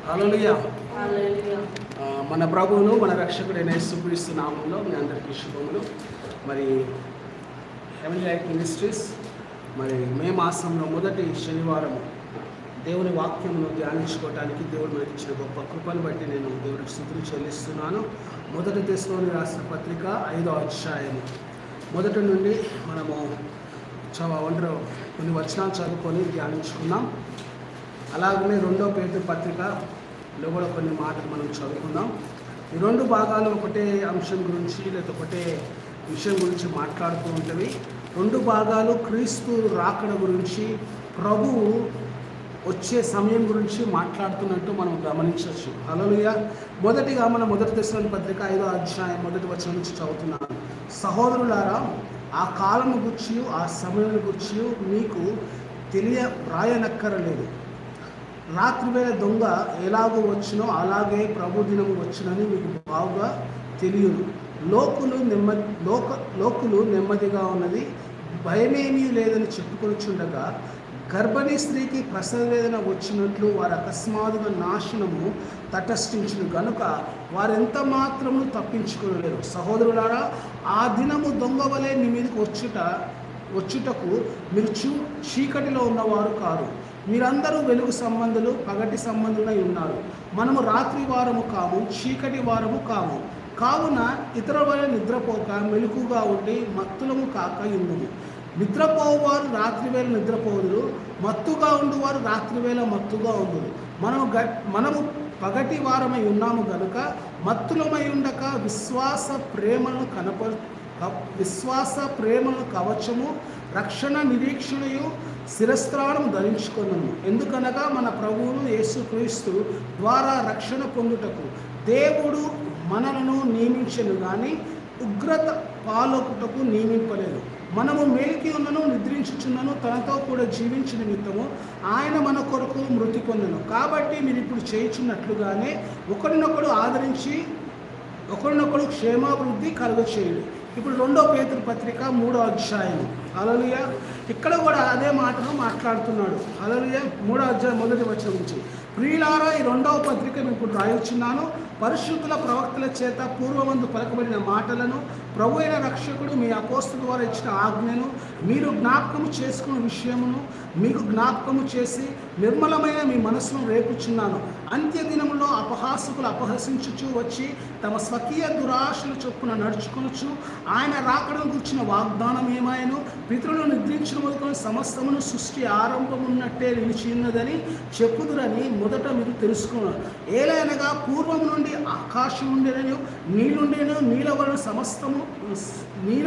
హల్లెలూయా. మన ప్రభువును మన రక్షకుడైన యేసుక్రీస్తు నామంలో మీ అందరికీ శుభములు. మరి హెవెన్లీ లైట్ మినిస్ట్రీస్ మరి మే మాసంలో మొదటి శనివారం దేవుని వాక్యమును ధ్యానించుకోవడానికి దేవుడు మనకి ఇచ్చిన గొప్ప కృపను బట్టి నేను దేవుడికి స్తుతులు చెల్లిస్తున్నాను. మొదటి తెస్సలోనికీయులకు రాసిన పత్రిక 5వ అధ్యాయము మొదటి నుండి మనము కొన్ని వచనాలు చదువుకొని ధ్యానించుకున్నాం. అలాగనే 2వ పేతురు పత్రికలో కూడా కొన్ని మాటలు మనం చదువుకుందాం. ఈ 2 భాగాలు ఒకటే అంశం గురించి లేదా ఒకటే విషయం గురించి మాట్లాడుతూ ఉంటవి. 2 భాగాలు క్రీస్తు రాకడ గురించి, ప్రభువు వచ్చే సమయం గురించి మాట్లాడుతున్నట్టు మనం గమనించవచ్చు. హల్లెలూయా. మొదటిగా మన మొదటి తెస్సలోనికీయులకు పత్రిక 5వ అధ్యాయం మొదటి వచనం నుంచి చదువుతున్నాను. సహోదరులారా, ఆ కాలము గురించి ఆ సమయం గురించి మీకు రాయనక్కరలేదు. రాత్రివేళ దొంగ ఎలాగో వచ్చినో అలాగే ప్రభు దినము వచ్చినని మీకు బాగా తెలియదు. లోకులు నెమ్మదిగా ఉన్నది, భయమేమీ లేదని చెప్పుకొనిచుండగా గర్భిణీ స్త్రీకి ప్రసవ వేదన వచ్చినట్లు వారు అకస్మాత్తుగా నాశనము తటస్థించిన గనుక వారెంత మాత్రము తప్పించుకోలేరు. సహోదరులారా, ఆ దినము దొంగ వలె నీ మీదకి వచ్చుటకు మీరు చీకటిలో ఉన్నవారు కారు. మీరందరూ వెలుగు సంబంధులు, పగటి సంబంధులై ఉన్నారు. మనము రాత్రి వారము కాము, చీకటి వారము కాము. కావున ఇతరుల వలె నిద్రపోక మెలకుగా ఉండి మత్తులము కాక ఉండుము. నిద్రపోవారు రాత్రివేళ నిద్రపోదురు, మత్తుగా ఉండువారు రాత్రివేళ మత్తుగా ఉండురు. మనము పగటి వారమై ఉన్నాము గనుక మత్తులమై ఉండక విశ్వాస ప్రేమను కవచము, రక్షణ నిరీక్షణయు శిరస్త్రాణం ధరించుకొనుము. ఎందుకనగా మన ప్రభువును యేసుక్రీస్తు ద్వారా రక్షణ పొందుటకు దేవుడు మనలను నియమించెను గాని ఉగ్రత పాలొకుటకు నియమింపలేదు. మనము మేలుకి ఉన్నను నిద్రించుచున్నను తనతో కూడా జీవించిన నిమిత్తము ఆయన మన కొరకు మృతి పొందెను. కాబట్టి మీరు ఇప్పుడు చేయుచున్నట్లుగానే ఒకరినొకడు ఆదరించి ఒకరినొకడు క్షేమాభివృద్ధి కలుగచేయుడు. ఇప్పుడు 2వ పేతురు పత్రిక 3వ అధ్యాయం. హల్లెలూయా. ఇక్కడ కూడా అదే మాటను మాట్లాడుతున్నాడు. హల్లెలూయా. 3వ అధ్యాయం మొదటి వచనం నుంచి. ప్రియులారా, ఈ 2వ పత్రిక నేను ఇప్పుడు రాయుచున్నాను. పరిశుద్ధుల ప్రవక్తల చేత పూర్వమందు పలకబడిన మాటలను, ప్రభు అయిన రక్షకుడు మీ అపోస్తలుల ద్వారా ఇచ్చిన ఆజ్ఞను మీరు జ్ఞాపకము చేసుకున్న విషయమును మీకు జ్ఞాపకము చేసి నిర్మలమైన మీ మనసును రేపుచున్నాను. అంత్య దినములో అపహాసకులు అపహసించుచు వచ్చి తమ స్వకీయ దురాశలు చొప్పున నడుచుకొనుచు ఆయన రాకడను గుర్చిన వాగ్దానం ఏమాయను పితరులు నిద్రించిన మొదలుకొని సమస్తమును సృష్టి ఆరంభమున్నట్టే నిలిచిన్నదని చెప్పుదురని మొదట మీరు తెలుసుకున్నారు. ఏలైనగా పూర్వం నుండి ఆకాశం ఉండేనను నీళ్ళుండేను, నీళ్ళ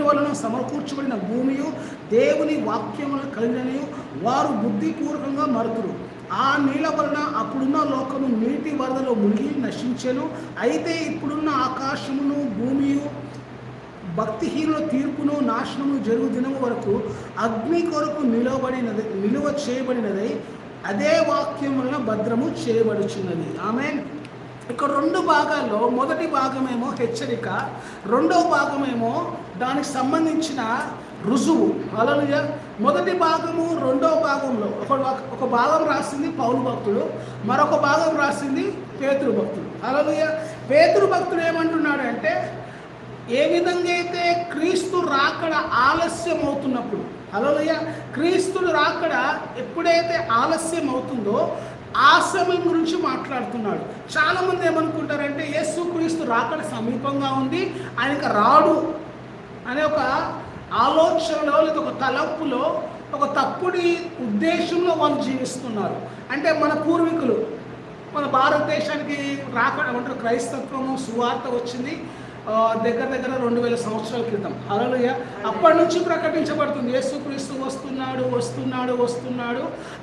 వలన సమకూర్చబడిన భూమియు దేవుని వాక్యములను కలిగినను వారు బుద్ధిపూర్వకంగా మరుతురు. ఆ నీళ్ళ వలన అప్పుడున్న లోకము నీటి వరదలో మునిగి నశించెను. అయితే ఇప్పుడున్న ఆకాశమును భూమియు భక్తిహీనుల తీర్పును నాశనము జరుగు దినము వరకు అగ్ని కొరకు నిలువ చేయబడినదై అదే వాక్యం వలన భద్రము చేయబడుచున్నది. ఆమేన్. ఇక్కడ 2 భాగాల్లో మొదటి భాగమేమో హెచ్చరిక, 2వ భాగమేమో దానికి సంబంధించిన రుజువు. హల్లెలూయా. మొదటి భాగము 2వ భాగంలో ఒక భాగం రాసింది పౌలు భక్తుడు, మరొక భాగం రాసింది పేతురు భక్తుడు. హల్లెలూయా. పేతురు భక్తుడు ఏమంటున్నాడు అంటే, ఏ విధంగా అయితే క్రీస్తు రాకడ ఆలస్యం అవుతున్నప్పుడు, హల్లెలూయా, క్రీస్తుడు రాకడ ఎప్పుడైతే ఆలస్యం అవుతుందో ఆ సమయం గురించి మాట్లాడుతున్నాడు. చాలామంది ఏమనుకుంటారంటే యేసుక్రీస్తు రాకడ సమీపంగా ఉంది, ఆయనకు రాడు అనే ఒక ఆలోచనలో లేదా ఒక తలంపులో ఒక తప్పుడు ఉద్దేశంలో వాళ్ళు జీవిస్తున్నారు. అంటే మన పూర్వీకులు మన భారతదేశానికి రాకడ అంటే క్రైస్తత్వము సువార్త వచ్చింది దగ్గర 2000 సంవత్సరాల క్రితం. హల్లెలూయా. అప్పటి నుంచి ప్రకటించబడుతుంది యేసుక్రీస్తు వస్తున్నాడు,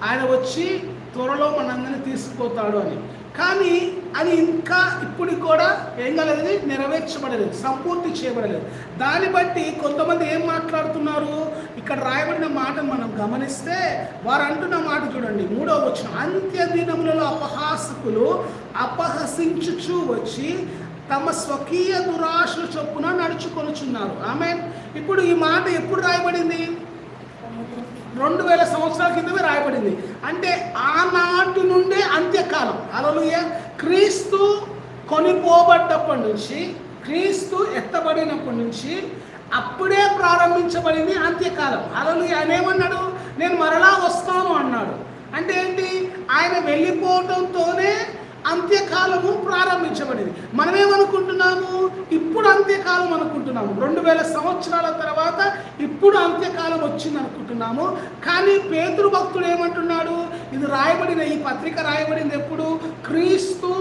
ఆయన వచ్చి త్వరలో మనందరినీ తీసుకుపోతాడు అని. కానీ అది ఇంకా ఇప్పుడు కూడా ఏం కాలేదు, నెరవేర్చబడలేదు, సంపూర్తి చేయబడలేదు. దాన్ని బట్టి కొంతమంది ఏం మాట్లాడుతున్నారు, ఇక్కడ రాయబడిన మాటను మనం గమనిస్తే వారు అంటున్న మాట చూడండి, 3వ వచనం. అంత్య దినములలో అపహాసకులు అపహసించుచు వచ్చి తమ స్వకీయ దురాశల చొప్పున నడుచుకొనుచున్నారు. ఆమేన్. ఇప్పుడు ఈ మాట ఎప్పుడు రాయబడింది? 2000 సంవత్సరాల కిందమే రాయబడింది. అంటే ఆనాటి నుండే అంత్యకాలం. హల్లెలూయా. క్రీస్తు కొనిపోబడ్డప్పటి నుంచి, క్రీస్తు ఎత్తబడినప్పటి నుంచి అప్పుడే ప్రారంభించబడింది అంత్యకాలం. హల్లెలూయా. ఆయన ఏమన్నాడు? నేను మరలా వస్తాను అన్నాడు. అంటే ఏంటి? ఆయన వెళ్ళిపోవడంతోనే అంత్యకాలము ప్రారంభించబడింది. మనమేమనుకుంటున్నాము? ఇప్పుడు అంత్యకాలం అనుకుంటున్నాము. 2000 సంవత్సరాల తర్వాత ఇప్పుడు అంత్యకాలం వచ్చింది అనుకుంటున్నాము. కానీ పేతురు భక్తుడు ఏమంటున్నాడు? ఇది రాయబడిన, ఈ పత్రిక రాయబడింది ఎప్పుడు? క్రీస్తు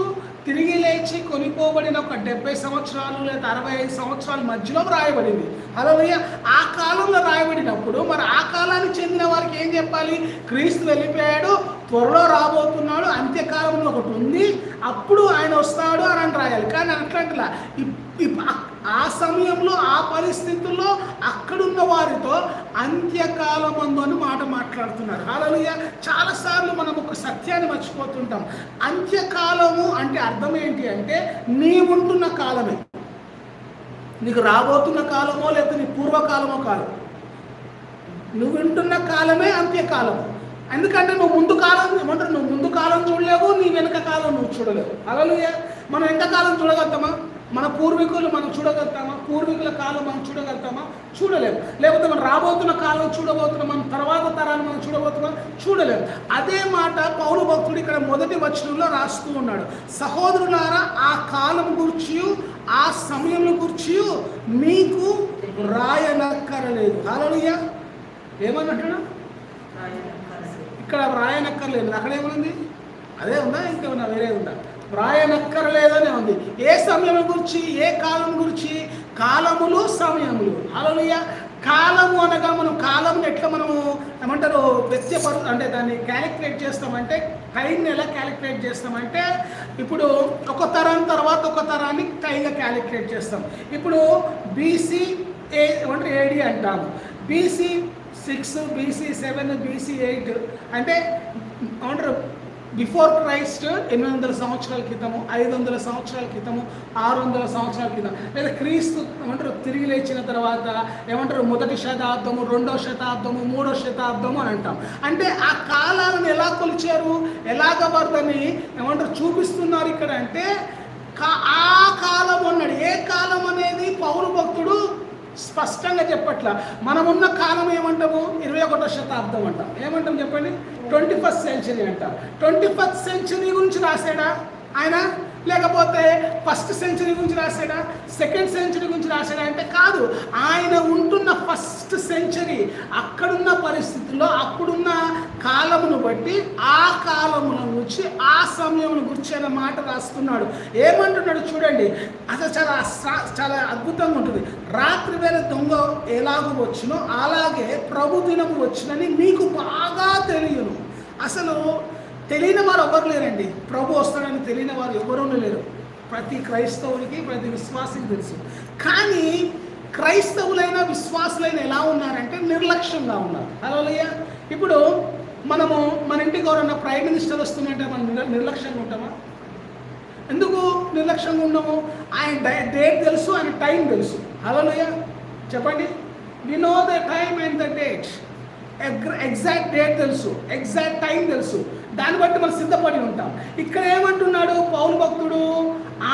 తిరిగి లేచి కొనిపోబడిన ఒక 70 సంవత్సరాలు లేదా 65 సంవత్సరాల మధ్యలో రాయబడింది. హల్లెలూయా. ఆ కాలంలో రాయబడినప్పుడు మరి ఆ కాలానికి చెందిన వారికి ఏం చెప్పాలి? క్రీస్తు వెళ్ళిపోయాడు, త్వరలో రాబోతున్నాడు, అంత్యకాలంలో ఒకటి ఉంది, అప్పుడు ఆయన వస్తాడు అని రాయాలి. కానీ అట్లా ఆ సమయంలో ఆ పరిస్థితుల్లో అక్కడున్న వారితో అంత్యకాలమందు అని మాట మాట్లాడుతున్నారు. హల్లెలూయా. చాలాసార్లు మనం ఒక సత్యాన్ని మర్చిపోతుంటాం. అంత్యకాలము అంటే అర్థం ఏంటి అంటే నీవుంటున్న కాలమే, నీకు రాబోతున్న కాలమో లేకపోతే నీ పూర్వకాలమో కాదు, నువ్వు వింటున్న కాలమే అంత్యకాలము. ఎందుకంటే నువ్వు ముందు కాలం ఏమంటారు, నువ్వు ముందు కాలం చూడలేవు, నీ వెనక కాలం నువ్వు చూడలేవు. హల్లెలూయా. మనం ఎంత కాలం చూడగలుగుతామా? మన పూర్వీకులు మనం చూడగలుగుతామా? పూర్వీకుల కాలం మనం చూడగలుగుతామా? చూడలేము. లేకపోతే మనం రాబోతున్న కాలం చూడబోతున్నాం, మనం తర్వాత తరాన్ని మనం చూడబోతున్నాం, చూడలేము. అదే మాట పౌలు భక్తుడు ఇక్కడ మొదటి వచనంలో రాస్తూ ఉన్నాడు. సహోదరులారా, ఆ కాలం గురించి, ఆ సమయం గురించి మీకు రాయనక్కరలేదు. హల్లెలూయా. ఏమన్నట్టు? ఇక్కడ రాయనక్కర్లేదు. అక్కడ ఏమనుంది? అదే ఉందా? ఇంకేమన్నా వేరే ఉందా? రాయనక్కర్లేదనే ఉంది. ఏ సమయం గురించి, ఏ కాలం గురించి? కాలములు, సమయములు. హల్లెలూయా. కాలము అనగా మనం కాలంని ఎట్లా మనము ఏమంటారు అంటే దాన్ని క్యాలిక్యులేట్ చేస్తామంటే, టైంని ఎలా క్యాలిక్యులేట్ చేస్తామంటే, ఇప్పుడు ఒక తరం తర్వాత ఒక తరాన్ని టైంగా క్యాలిక్యులేట్ చేస్తాం. ఇప్పుడు BC AD అంటాము, BC 6, BC 7, BC 8 అంటే ఏమంటారు బిఫోర్ క్రైస్ట్ 800 సంవత్సరాల క్రితము, 500 సంవత్సరాల క్రితము, 600 సంవత్సరాల క్రితం, లేదా క్రీస్తు ఏమంటారు తిరిగి లేచిన తర్వాత ఏమంటారు 1వ శతాబ్దము, 2వ శతాబ్దము, 3వ శతాబ్దము అని అంటాం. అంటే ఆ కాలాలను ఎలా కొలిచారు, ఎలాగ వారిని ఏమంటారు చూపిస్తున్నారు ఇక్కడ అంటే ఆ కాలం అన్నాడు. ఏ కాలం అనేది పౌలు భక్తుడు స్పష్టంగా చెప్పట్ల. మనమున్న కాలం ఏమంటాము? 21వ శతాబ్దం అంటాం. ఏమంటాం చెప్పండి? 21st సెంచరీ అంటాం. 21st సెంచరీ గురించి రాశాడా ఆయన? లేకపోతే 1st సెంచరీ గురించి రాశాడా? 2nd సెంచరీ గురించి రాశాడా అంటే కాదు. ఆయన ఉంటున్న 1st సెంచరీ, అక్కడున్న పరిస్థితుల్లో అప్పుడున్న కాలమును బట్టి ఆ కాలముల నుంచి ఆ సమయం గురించి అనే మాట రాస్తున్నాడు. ఏమంటున్నాడు చూడండి, అసలు చాలా అద్భుతంగా ఉంటుంది. రాత్రి వేళ దొంగ ఎలాగూ వచ్చునో అలాగే ప్రభు దినము వచ్చినని మీకు బాగా తెలియను. అసలు తెలియని వారు ఎవరు లేరండి. ప్రభు వస్తాడని తెలియని వారు ఎవరూ లేరు. ప్రతి క్రైస్తవునికి, ప్రతి విశ్వాసికి తెలుసు. కానీ క్రైస్తవులైన విశ్వాసులైన ఎలా ఉన్నారంటే నిర్లక్ష్యంగా ఉన్నారు. హల్లెలూయా. ఇప్పుడు మనము మన ఇంటికి ఎవరన్నా ప్రైమ్ మినిస్టర్ వస్తుందంటే మనం నిర్లక్ష్యంగా ఉంటామా? ఎందుకు నిర్లక్ష్యంగా ఉన్నాము? ఆయన డేట్ తెలుసు, ఆయన టైం తెలుసు. హల్లెలూయా. చెప్పండి. We know the time and the date. Exact date తెలుసు, ఎగ్జాక్ట్ టైం తెలుసు. దాన్ని బట్టి మనం సిద్ధపడి ఉంటాం. ఇక్కడ ఏమంటున్నాడు పౌలు భక్తుడు?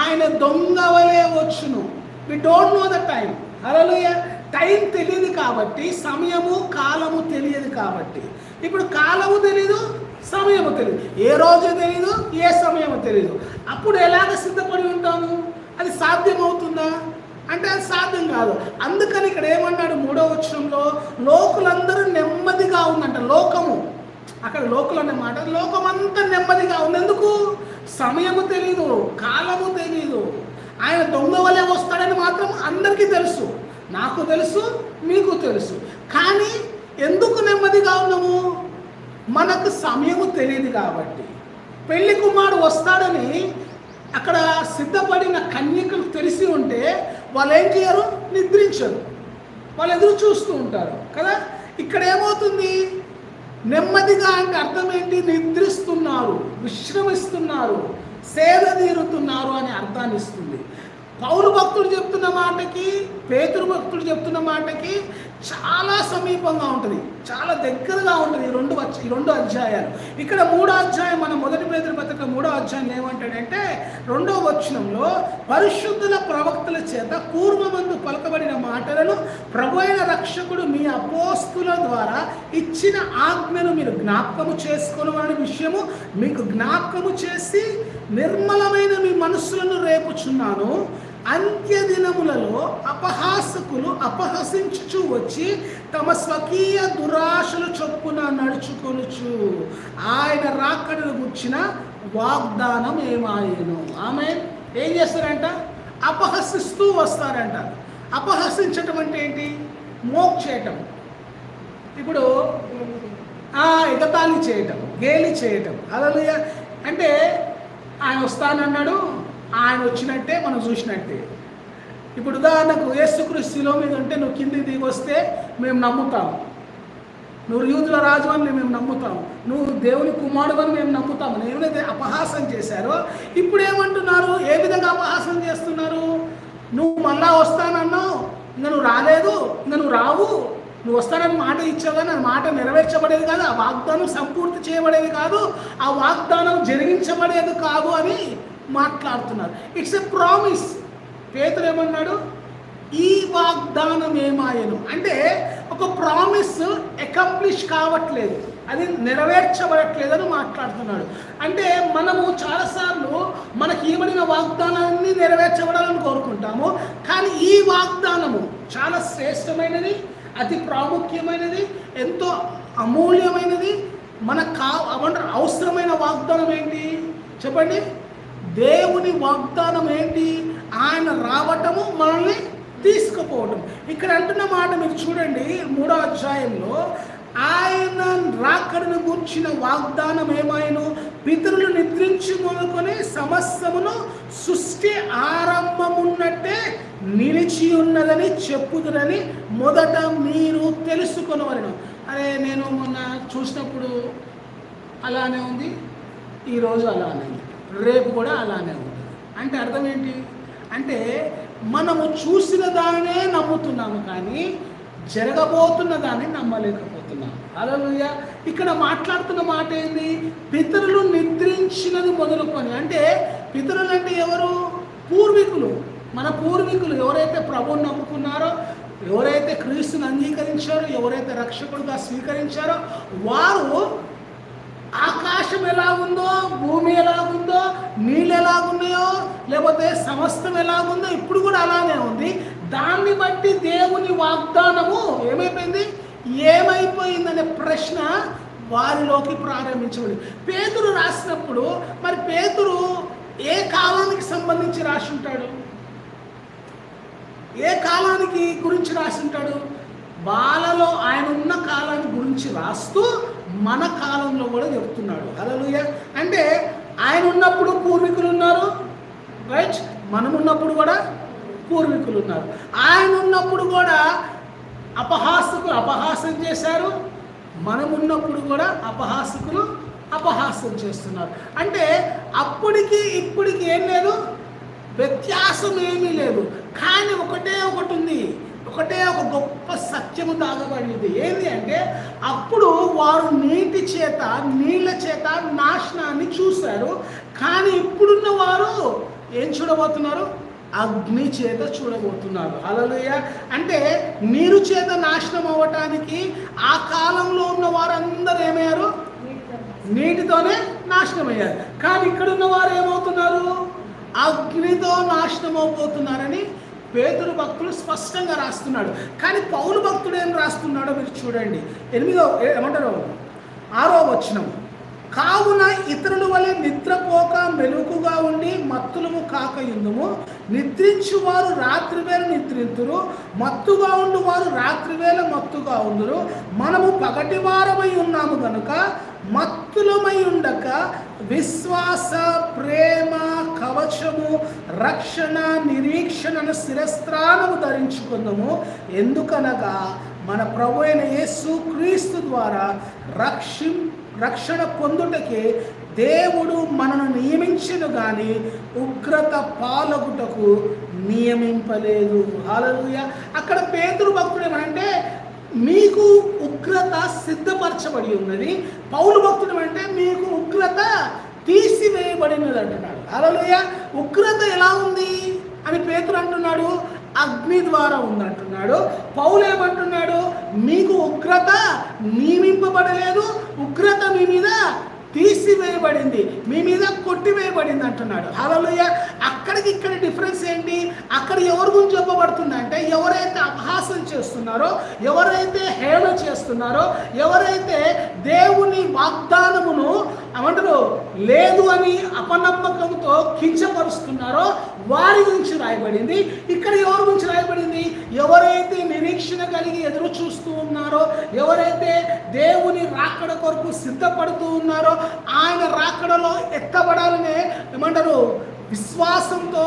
ఆయన దొంగ వలె వచ్చును. We don't know the time. హల్లెలూయా. టైం తెలియదు కాబట్టి, సమయము కాలము తెలియదు కాబట్టి, ఇప్పుడు కాలము తెలీదు, సమయము తెలియదు, ఏ రోజు తెలియదు, ఏ సమయము తెలియదు. అప్పుడు ఎలాగ సిద్ధపడి ఉంటాము? అది సాధ్యమవుతుందా అంటే అది సాధ్యం కాదు. అందుకని ఇక్కడ ఏమన్నాడు 3వ వచనంలో, లోకులందరూ నెమ్మదిగా ఉందంట. లోకము, అక్కడ లోకులు అనే మాట, లోకమంతా నెమ్మదిగా ఉంది. ఎందుకు? సమయము తెలీదు, కాలము తెలీదు. ఆయన దొంగ వలె వస్తాడని మాత్రం అందరికీ తెలుసు, నాకు తెలుసు, మీకు తెలుసు. కానీ ఎందుకు నెమ్మదిగా ఉన్నాము? మనకు సమయము తెలియదు కాబట్టి. పెళ్లి కుమారుడు వస్తాడని అక్కడ సిద్ధపడిన కన్యకలు తెలిసి ఉంటే వాళ్ళు ఏం చేయరు? నిద్రించరు, వాళ్ళు ఎదురు చూస్తూ ఉంటారు కదా. ఇక్కడ ఏమవుతుంది? నెమ్మదిగా అంటే అర్థం ఏంటి? నిద్రిస్తున్నారు, విశ్రమిస్తున్నారు, సేద తీరుతున్నారు అని అర్థాన్ని ఇస్తుంది. పౌలు భక్తుడు చెప్తున్న మాటకి, పేతురు భక్తుడు చెప్తున్న మాటకి చాలా సమీపంగా ఉంటుంది, చాలా దగ్గరగా ఉంటుంది ఈ రెండు అధ్యాయాలు. ఇక్కడ 3వ అధ్యాయం, మన 1 పేతురు పత్రిక 3వ అధ్యాయం ఏమంటాడంటే 2వ వచనంలో, పరిశుద్ధుల ప్రవక్తల చేత పూర్వమందు పలకబడిన మాటలను ప్రభువైన రక్షకుడు మీ అపోస్తుల ద్వారా ఇచ్చిన ఆజ్ఞను మీరు జ్ఞాపకము చేసుకొనువని విషయము మీకు జ్ఞాపకము చేసి నిర్మలమైన మీ మనస్సులను రేపుచున్నాను. అంత్య దినములలో అపహాసకులు అపహసించుచు వచ్చి తమ స్వకీయ దురాశలు చొప్పున నడుచుకొనుచు ఆయన రాకడను గుర్చిన వాగ్దానం ఏమాయెను. ఆమె ఏం చేస్తారంట? అపహసిస్తూ వస్తారంట. అపహసించటం అంటే ఏంటి? మోక్ చేయటం. ఇప్పుడు ఎగతాళి చేయటం, గేలి చేయటం. హల్లెలూయా. అంటే ఆయన వస్తానన్నాడు, ఆయన వచ్చినట్టే మనం చూసినట్టే. ఇప్పుడు ఉదాహరణకు యేసుక్రీస్తు శిలువ మీద ఉంటే నువ్వు కిందికి దిగి వస్తే మేము నమ్ముతాము. నువ్వు యూదుల రాజు అని మేము నమ్ముతాము, నువ్వు దేవుని కుమారుడు అని మేము నమ్ముతాము. ఏమైతే అపహాసం చేశారో ఇప్పుడు ఏమంటున్నారు? ఏ విధంగా అపహాసం చేస్తున్నారు? నువ్వు మళ్ళా వస్తానన్నావు, ఇంకా నువ్వు రాలేదు, ఇంకా నువ్వు రావు, నువ్వు వస్తానని మాట ఇచ్చావు కానీ ఆ మాట నెరవేర్చబడేది కాదు, ఆ వాగ్దానం సంపూర్తి చేయబడేది కాదు, ఆ వాగ్దానం జరిగించబడేది కాదు అని మాట్లాడుతున్నారు. It's a promise. పేతురు ఏమన్నాడు? ఈ వాగ్దానం ఏమాయెను అంటే ఒక ప్రామిస్ అకంప్లిష్ కావట్లేదు, అది నెరవేర్చబడట్లేదని మాట్లాడుతున్నాడు. అంటే మనము చాలాసార్లు మనకి ఇవ్వబడిన వాగ్దానాన్ని నెరవేర్చబడాలని కోరుకుంటాము, కానీ ఈ వాగ్దానము చాలా శ్రేష్టమైనది, అతి ప్రాముఖ్యమైనది, ఎంతో అమూల్యమైనది. మనకు అవసరమైన వాగ్దానం ఏంటి చెప్పండి? దేవుని వాగ్దానం ఏంటి? ఆయన రావటము, మనల్ని తీసుకుపోవటం. ఇక్కడ అంటున్న మాట మీరు చూడండి, 3వ అధ్యాయంలో ఆయన రాకడను గూర్చిన వాగ్దానం ఏమాయెను? పితరులు నిద్రించి మొదలుకొని సమస్తమును సృష్టి ఆరంభమున్నట్టే నిలిచి ఉన్నదని చెప్పుదురని మొదట మీరు తెలుసుకొనవలెను. అరే నేను మొన్న చూసినప్పుడు అలానే ఉంది, ఈరోజు అలానే ఉంది, రేపు కూడా అలానే ఉంది. అంటే అర్థం ఏంటి? అంటే మనము చూసిన దానినే నమ్ముతున్నాము కానీ జరగబోతున్న దాన్ని నమ్మలేకపోతున్నాము. హల్లెలూయా. ఇక్కడ మాట్లాడుతున్న మాట ఏంది? పితరులు నిద్రించినది మొదలుకొని. అంటే పితరులు అంటే ఎవరు? పూర్వీకులు. మన పూర్వీకులు ఎవరైతే ప్రభువుని నమ్ముకున్నారో, ఎవరైతే క్రీస్తుని అంగీకరించారో, ఎవరైతే రక్షకుడుగా స్వీకరించారో వారు ఆకాశం ఎలాగుందో, భూమి ఎలాగుందో, నీళ్ళు ఎలాగున్నాయో, లేకపోతే సమస్తం ఎలాగుందో ఇప్పుడు కూడా అలానే ఉంది. దాన్ని బట్టి దేవుని వాగ్దానము ఏమైపోయింది? ఏమైపోయిందనే ప్రశ్న వారిలోకి ప్రారంభించబడింది. పేతురు రాసినప్పుడు మరి పేతురు ఏ కాలానికి సంబంధించి రాసి ఉంటాడు? ఏ కాలానికి గురించి రాసి ఉంటాడు? బాలలో ఆయన ఉన్న కాలాన్ని గురించి రాస్తూ మన కాలంలో కూడా చెప్తున్నాడు. హల్లెలూయా. అంటే ఆయన ఉన్నప్పుడు పూర్వీకులు ఉన్నారు, రైట్? మనం ఉన్నప్పుడు కూడా పూర్వీకులు ఉన్నారు. ఆయన ఉన్నప్పుడు కూడా అపహాసకులు అపహాసం చేశారు, మనం ఉన్నప్పుడు కూడా అపహాసకులు అపహాసం చేస్తున్నారు. అంటే అప్పటికి ఇప్పటికి ఏం లేదు, వ్యత్యాసం ఏమీ లేదు. కానీ ఒకటే ఒకటి ఉంది, ఒకటే ఒక గొప్ప సత్యము దాగబడింది. ఏంటి అంటే అప్పుడు వారు నీళ్ళ చేత నాశనాన్ని చూశారు, కానీ ఇప్పుడున్న వారు ఏం చూడబోతున్నారు? అగ్ని చేత చూడబోతున్నారు. హల్లెలూయా. అంటే నీరు చేత నాశనం అవ్వటానికి ఆ కాలంలో ఉన్న వారందరూ ఏమయ్యారు? నీటితోనే నాశనం అయ్యారు. కానీ ఇక్కడున్న వారు ఏమవుతున్నారు? అగ్నితో నాశనం అవబోతున్నారని పేతురు భక్తుడు స్పష్టంగా రాస్తున్నాడు. కానీ పౌలు భక్తుడు ఏం రాస్తున్నాడో మీరు చూడండి. 6వ వచనం. కావున ఇతరుల వలె నిద్రపోక మెలకుగా ఉండి మత్తులము కాక యుందుము. నిద్రించు వారు రాత్రివేళ నిద్రింతురు, మత్తుగా ఉండు వారు రాత్రివేళ మత్తుగా ఉందురు. మనము పగటి వారమై ఉన్నాము గనుక మత్తులమై ఉండక విశ్వాస, ప్రేమ, కవచము, రక్షణ, నిరీక్షణను శిరస్త్రాణము ధరించుకుందాము. ఎందుకనగా మన ప్రభు అయిన యేసు క్రీస్తు ద్వారా రక్షణ పొందుటకే దేవుడు మనను నియమించను కానీ ఉగ్రత పాలగుటకు నియమింపలేదు. హల్లెలూయా. అక్కడ పేతురు భక్తుడు ఏమంటే మీకు ఉగ్రత సిద్ధపరచబడి ఉన్నది. పౌలు భక్తుడు అంటే మీకు ఉగ్రత తీసివేయబడినది అంటున్నాడు. హల్లెలూయా. ఉగ్రత ఎలా ఉంది అని పేతురు అంటున్నాడు, అగ్ని ద్వారా ఉందంటున్నాడు. పౌలు ఏమంటున్నాడు, మీకు ఉగ్రత నియమింపబడలేదు, ఉగ్రత మీ మీద తీసివేయబడింది, మీ మీద కొట్టివేయబడింది అంటున్నాడు. హల్లెలూయా. అక్కడికి ఇక్కడ డిఫరెన్స్ ఏంటి? అక్కడ ఎవరి గురించి చెప్పబడుతుంది అంటే, ఎవరైతే అపహాసం చేస్తున్నారో, ఎవరైతే హేళన చేస్తున్నారో, ఎవరైతే దేవుని వాగ్దానమును ఏమంటారు లేదు అని అపనమ్మకంతో కించపరుస్తున్నారో వారి గురించి రాయబడింది. ఇక్కడ ఎవరి గురించి రాయబడింది? ఎవరైతే నిరీక్షణ కలిగి ఎదురు చూస్తూ ఉన్నారో, ఎవరైతే దేవుని రాకడ కొరకు సిద్ధపడుతూ ఉన్నారో, ఆయన రాకడలో ఎత్తబడాలనే ఏమంటారు విశ్వాసంతో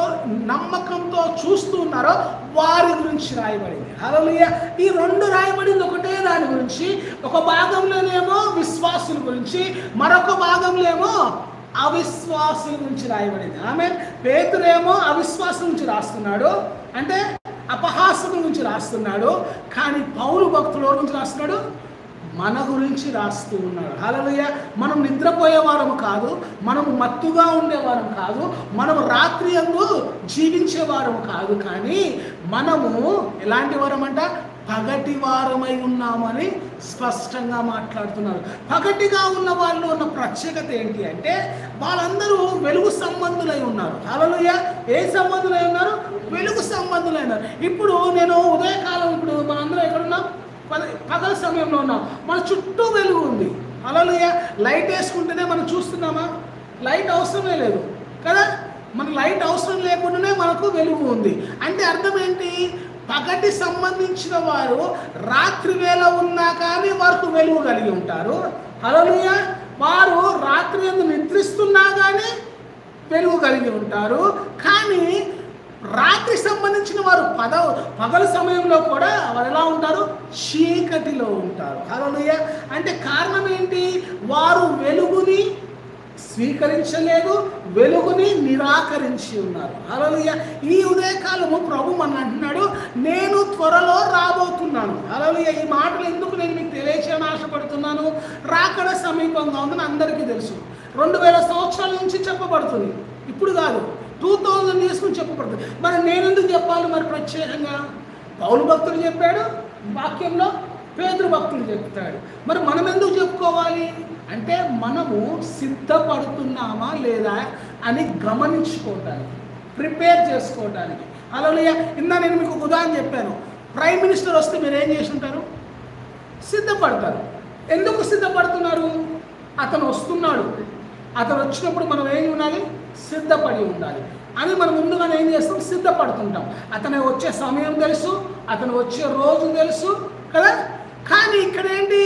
నమ్మకంతో చూస్తూ ఉన్నారో వారి గురించి రాయబడింది. హల్లెలూయా. ఈ రెండు రాయబడింది ఒకటే దాని గురించి. ఒక భాగంలోనేమో విశ్వాసుల గురించి, మరొక భాగంలో ఏమో అవిశ్వాసుల గురించి రాయబడింది. ఆమె పేతురేమో అవిశ్వాసం నుంచి రాస్తున్నాడు, అంటే అపహాసం నుంచి రాస్తున్నాడు. కానీ పౌలు భక్తుల గురించి రాస్తున్నాడు, మన గురించి రాస్తూ ఉన్నాడు. హల్లెలూయా. మనం నిద్రపోయేవారం కాదు, మనము మత్తుగా ఉండేవారం కాదు, మనము రాత్రి అందు జీవించేవారం కాదు, కానీ మనము ఎలాంటి వారం అంట, పగటి వారమై ఉన్నామని స్పష్టంగా మాట్లాడుతున్నారు. పగటిగా ఉన్న వాళ్ళు ఉన్న ప్రత్యేకత ఏంటి అంటే, వాళ్ళందరూ వెలుగు సంబంధులై ఉన్నారు. హల్లెలూయా. ఏ సంబంధులై ఉన్నారు? వెలుగు సంబంధులై ఉన్నారు. ఇప్పుడు నేను ఉదయకాలం, ఇప్పుడు మనందరం ఎక్కడున్నాం? పగల సమయంలో ఉన్నాం. మన చుట్టూ వెలుగు ఉంది. హల్లెలూయా. లైట్ వేసుకుంటేనే మనం చూస్తున్నామా? లైట్ అవసరమే లేదు కదా. మన లైట్ అవసరం లేకుండానే మనకు వెలుగు ఉంది. అంటే అర్థం ఏంటి? పగటి సంబంధించిన వారు రాత్రి వేళ ఉన్నా కానీ వారికి వెలుగు కలిగి ఉంటారు. హల్లెలూయా. వారు రాత్రి యందు నిద్రిస్తున్నా కానీ వెలుగు కలిగి ఉంటారు. కానీ రాత్రి సంబంధించిన వారు పగల సమయంలో కూడా వారు ఎలా ఉంటారు? చీకటిలో ఉంటారు. హల్లెలూయా. అంటే కారణం ఏంటి? వారు వెలుగుని స్వీకరించలేదు, వెలుగుని నిరాకరించి ఉన్నారు. హల్లెలూయా. ఈ ఉదయకాలము ప్రభు మన అంటున్నాడు, నేను త్వరలో రాబోతున్నాను. హల్లెలూయా. ఈ మాటలు ఎందుకు నేను మీకు తెలియచేయని ఆశపడుతున్నాను? రాకడ సమీపంగా ఉందని అందరికీ తెలుసు. 2000 సంవత్సరాల నుంచి చెప్పబడుతుంది, ఇప్పుడు కాదు, 2000 years నుంచి చెప్పబడుతుంది. మరి నేను ఎందుకు చెప్పాలి? మరి ప్రత్యేకంగా పౌలు భక్తులు చెప్పాడు వాక్యంలో, పేతురు భక్తులు చెప్తాడు. మరి మనం ఎందుకు చెప్పుకోవాలి అంటే, మనము సిద్ధపడుతున్నామా లేదా అని గమనించుకోవటానికి, ప్రిపేర్ చేసుకోవటానికి. హల్లెలూయా. నేను మీకు ఒక ఉదాహరణ చెప్పాను. ప్రైమ్ మినిస్టర్ వస్తే మీరు ఏం చేసి ఉంటారు? సిద్ధపడతారు. ఎందుకు సిద్ధపడుతున్నారు? అతను వస్తున్నాడు, అతను వచ్చినప్పుడు మనం ఏం ఉండాలి? సిద్ధపడి ఉండాలి అని మనం ముందుగానే ఏం చేస్తాం? సిద్ధపడుతుంటాం. అతను వచ్చే సమయం తెలుసు, అతను వచ్చే రోజు తెలుసు కదా. కానీ ఇక్కడ ఏంటి?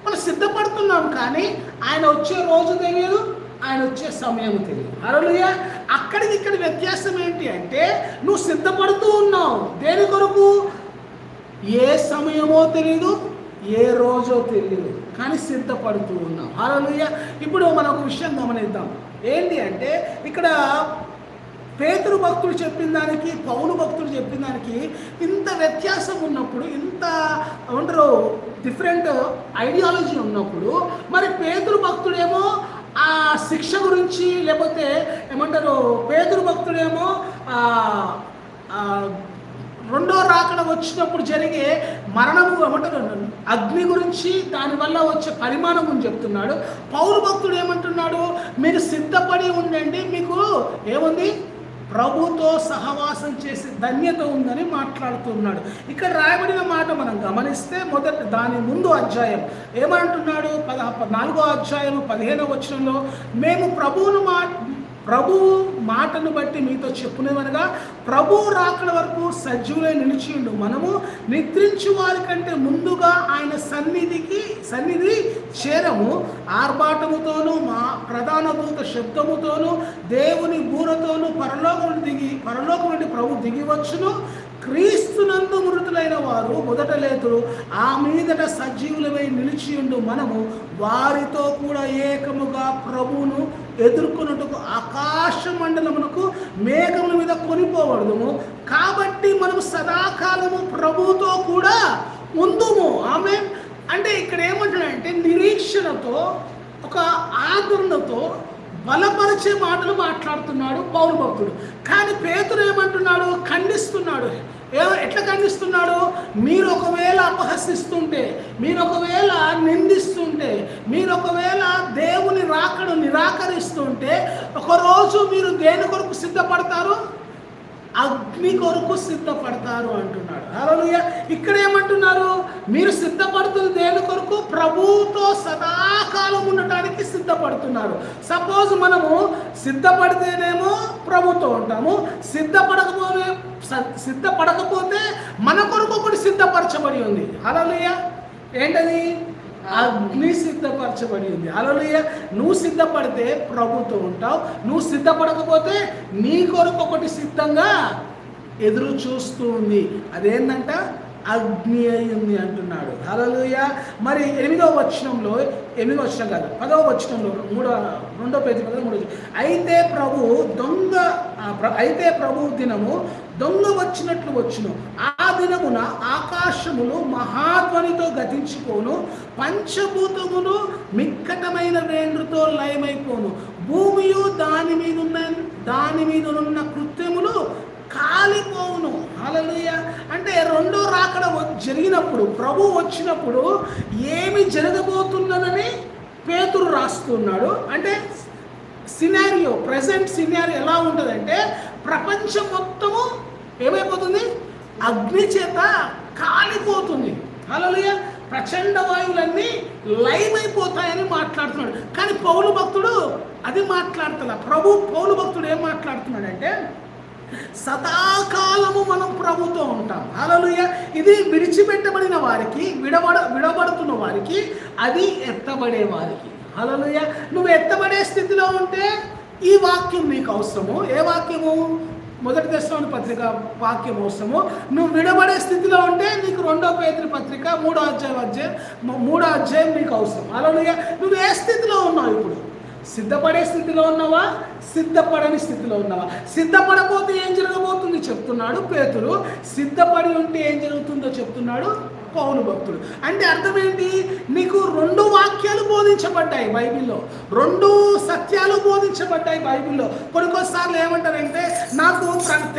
మనం సిద్ధపడుతున్నాం కానీ ఆయన వచ్చే రోజు తెలియదు, ఆయన వచ్చే సమయం తెలియదు. హల్లెలూయా. అక్కడికి ఇక్కడ వ్యత్యాసం ఏంటి అంటే, నువ్వు సిద్ధపడుతూ ఉన్నావు దేని కొరకు? ఏ సమయమో తెలియదు, ఏ రోజో తెలియదు, కానీ సిద్ధపడుతూ ఉన్నాం. హల్లెలూయా. ఇప్పుడు మనం ఒక విషయం గమనిద్దాం. ఏంటి అంటే, ఇక్కడ పేతురు భక్తులు చెప్పిన దానికి పౌలు భక్తులు చెప్పిన దానికి ఇంత వ్యత్యాసం ఉన్నప్పుడు, ఇంత ఏమంటారు డిఫరెంట్ ఐడియాలజీ ఉన్నప్పుడు, మరి పేతురు భక్తుడేమో ఆ శిక్ష గురించి, లేకపోతే ఏమంటారు పేతురు భక్తుడేమో రెండో రాకడ వచ్చినప్పుడు జరిగే మరణము ఏమంటారు అగ్ని గురించి, దానివల్ల వచ్చే పరిమాణం గురించి చెప్తున్నాడు. పౌలు భక్తుడు ఏమంటున్నాడు? మీరు సిద్ధపడి ఉండండి, మీకు ఏముంది? ప్రభుతో సహవాసం చేసే ధన్యత ఉందని మాట్లాడుతున్నాడు. ఇక్కడ రాయబడిన మాట మనం గమనిస్తే, దాని ముందు అధ్యాయం ఏమంటున్నాడు? 4వ అధ్యాయం 15వ వచనంలో, మేము ప్రభు మాటను బట్టి మీతో చెప్పునేవనగా, ప్రభు రాకడ వరకు సజీవులై నిలిచిండు మనము నిద్రించు వారి కంటే ముందుగా ఆయన సన్నిధి చేరము. ఆర్భాటముతోనూ మా ప్రధాన దూత శబ్దముతోనూ దేవుని బూరతోనూ పరలోకం నుండి ప్రభు దిగివచ్చును. క్రీస్తునందు మృతులైన వారు మొదట లేతురు, ఆ మీదట సజీవులమై నిలిచియుండు మనము వారితో కూడా ఏకముగా ప్రభువును ఎదుర్కొన్నట్టుకు ఆకాశ మండలమునకు మేఘముల మీద కొనిపోవడము. కాబట్టి మనము సదాకాలము ప్రభువుతో కూడా ఉందుము. ఆమె అంటే ఇక్కడ ఏమంటున్నాడంటే నిరీక్షణతో, ఒక ఆదరణతో బలపరిచే మాటలు మాట్లాడుతున్నాడు పౌలు భక్తుడు. కానీ పేతురు ఏమంటున్నాడు? ఖండిస్తున్నాడు. ఎట్లా ఖండిస్తున్నాడు? మీరు ఒకవేళ అపహసిస్తుంటే, మీరు ఒకవేళ నిందిస్తుంటే, మీరు ఒకవేళ దేవుని రాకను నిరాకరిస్తుంటే, ఒకరోజు మీరు దేని కొరకు సిద్ధపడతారు? అగ్ని కొరకు సిద్ధపడతారు అంటున్నాడు. హల్లెలూయా. ఇక్కడ ఏమంటున్నారు? మీరు సిద్ధపడుతున్న దేని కొరకు? ప్రభువుతో సదాకాలం ఉండటానికి సిద్ధపడుతున్నారు. సపోజ్ మనము సిద్ధపడితేనేమో ప్రభుతో ఉంటాము, సిద్ధపడకపోతే మన కొరకు ఒకటి సిద్ధపరచబడి ఉంది. హల్లెలూయా. ఏంటది? అగ్ని సిద్ధపరచబడి ఉంది. హల్లెలూయా. నువ్వు సిద్ధపడితే ప్రభుతో ఉంటావు, నువ్వు సిద్ధపడకపోతే నీ కొరకు ఒకటి సిద్ధంగా ఎదురు చూస్తూ ఉంది. అదేంటంట? అగ్ని అయింది అంటున్నాడు. హల్లెలూయా. మరి 8వ వచనంలో, 8వ వచనం కాదు 10వ వచనంలో, 2వ పేజీ 13, అయితే ప్రభు దినము దొంగ వచ్చినట్లు వచ్చును. ఆ దినమున ఆకాశములు మహాధ్వనితో గతించిపోను, పంచభూతములు మిక్కటమైన వేండ్రుతో లయమైపోను, భూమియు దాని మీదనున్న కృత్యములు కాలిపోవును. హల్లెలూయా. అంటే రెండో రాకడ జరిగినప్పుడు, ప్రభు వచ్చినప్పుడు ఏమి జరగబోతున్నదని పేతురు రాస్తున్నాడు. అంటే సినారియో, ప్రజెంట్ సినారియో ఎలా ఉంటుందంటే, ప్రపంచం మొత్తము ఏమైపోతుంది? అగ్ని చేత కాలిపోతుంది. హల్లెలూయా. ప్రచండ వాయువులన్నీ లయమైపోతాయని మాట్లాడుతున్నాడు. కానీ పౌలు భక్తుడు అది మాట్లాడుతున్నాడు. పౌలు భక్తుడు ఏం మాట్లాడుతున్నాడంటే, సదాకాలము మనం ప్రభుతో ఉంటాం. హల్లెలూయా. ఇది విడిచిపెట్టబడిన వారికి, విడబడుతున్న వారికి, అది ఎత్తబడే వారికి. హల్లెలూయా. నువ్వు ఎత్తబడే స్థితిలో ఉంటే ఈ వాక్యం నీకు అవసరము. ఏ వాక్యము? 1 దశలోని పత్రిక వాక్యం అవసరము. నువ్వు విడబడే స్థితిలో ఉంటే నీకు 2వ పేతురు పత్రిక 3వ అధ్యాయం నీకు అవసరం. హల్లెలూయా. నువ్వు ఏ స్థితిలో ఉన్నావు ఇప్పుడు? సిద్ధపడే స్థితిలో ఉన్నావా? సిద్ధపడని స్థితిలో ఉన్నావా? సిద్ధపడకపోతే ఏం జరగబోతుంది చెప్తున్నాడు పేతురు. సిద్ధపడి ఉంటే ఏం జరుగుతుందో చెప్తున్నాడు పౌలు భక్తుడు. అంటే అర్థం ఏంటి? నీకు 2 వాక్యాలు బోధించబడ్డాయి బైబిల్లో, 2 సత్యాలు బోధించబడ్డాయి బైబిల్లో. కొన్నిసార్లు ఏమంటారంటే, నాకు